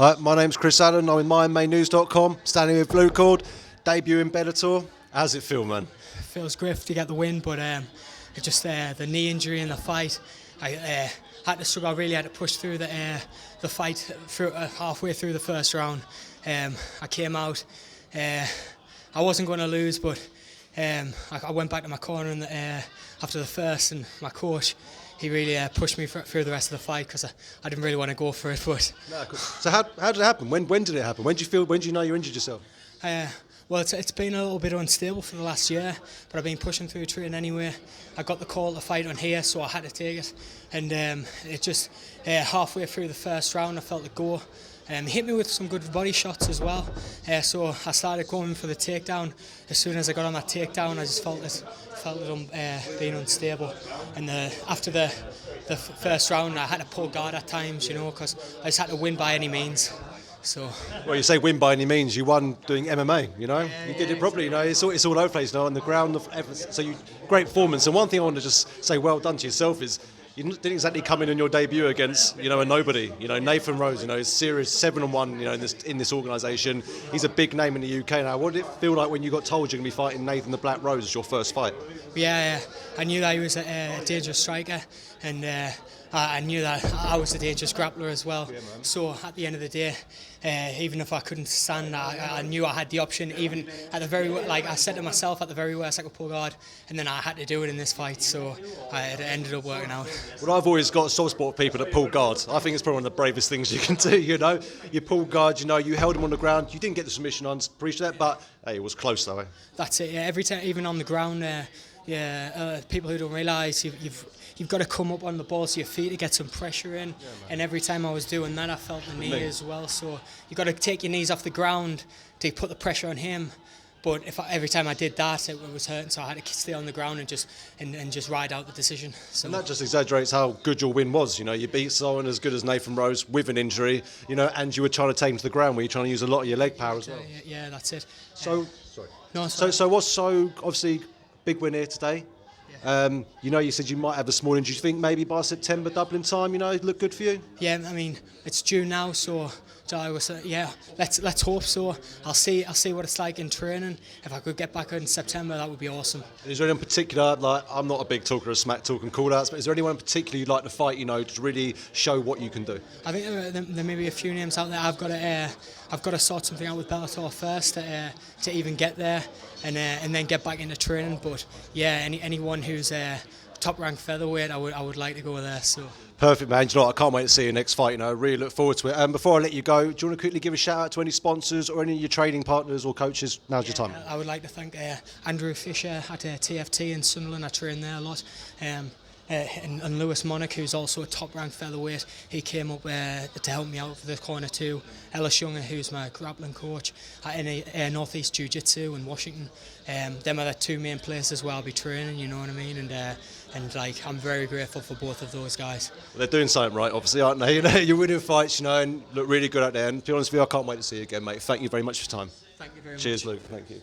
Hi, my name's Chris Allen. I'm with MyMainNews.com, standing with Blue Cord, debut in Bellator. How's it feel, man? It feels great to get the win, but it just the knee injury in the fight. I had to struggle. I really had to push through the fight through, halfway through the first round. I came out. I wasn't going to lose, but I went back to my corner after the first, and my coach, he really pushed me through the rest of the fight because I didn't really want to go for it. But No, cool. So how did it happen? When did it happen? When did you know you injured yourself? Well, it's been a little bit unstable for the last year, but I've been pushing through training anyway. I got the call to fight on here, so I had to take it. And it just halfway through the first round, I felt it go. He hit me with some good body shots as well. So I started going for the takedown. As soon as I got on that takedown, I just felt it being unstable. And after the first round, I had to pull guard at times, because I just had to win by any means. So. Well, you say win by any means. You won doing MMA. You did it properly. It's all over the place now on the ground. So great performance. And one thing I want to just say, well done to yourself, is you didn't exactly come in on your debut against a nobody. NathanRose. Is serious 7-1. In this organisation, he's a big name in the UK now. What did it feel like when you got told you're going to be fighting Nathan the Black Rose as your first fight? Yeah, I knew that he was a dangerous striker, and I knew that I was a dangerous grappler as well. So at the end of the day, even if I couldn't stand, I knew I had the option. Even at the I said to myself, at the very worst I could pull guard, and then I had to do it in this fight. So it ended up working out. Well, I've always got a soft spot for people that pull guard. I think it's probably one of the bravest things you can do. You pull guard. You held him on the ground. You didn't get the submission. I appreciate that, but hey, it was close though. That's it. Yeah, every time, even on the ground. People who don't realise you've got to come up on the balls of your feet to get some pressure in, and every time I was doing that, I felt the knee as well. So you've got to take your knees off the ground to put the pressure on him. But every time I did that, it was hurting, so I had to stay on the ground and just ride out the decision. So. And that just exaggerates how good your win was. You beat someone as good as NathanRose with an injury, and you were trying to take him to the ground where you're trying to use a lot of your leg power as well. Yeah, that's it. So, sorry. No, sorry. So obviously big win here today. Yeah. You said you might have a small injury. Do you think maybe by September, Dublin time, look good for you? Yeah, I mean, it's June now, so let's hope so. I'll see what it's like in training. If I could get back in September, that would be awesome. Is there anyone in particular, I'm not a big talker of smack talk and call-outs, but is there anyone in particular you'd like to fight, to really show what you can do? I think there may be a few names out there. I've got to sort something out with Bellator first to even get there, and then get back into training. But yeah, anyone who's top-ranked featherweight, I would like to go there. So. Perfect, man. I can't wait to see your next fight. I really look forward to it. Before I let you go, do you want to quickly give a shout out to any sponsors or any of your training partners or coaches? Now's your time. I would like to thank Andrew Fisher at TFT in Sunderland. I train there a lot. And Lewis Monarch, who's also a top-ranked featherweight, he came up to help me out for the corner too. Ellis Younger, who's my grappling coach at North East Jiu-Jitsu in Washington. Them are the two main places where I'll be training. You know what I mean? And I'm very grateful for both of those guys. Well, they're doing something right, obviously, aren't they? You're winning fights, and look really good out there. And to be honest with you, I can't wait to see you again, mate. Thank you very much for your time. Thank you very much. Cheers, Luke. Thank you.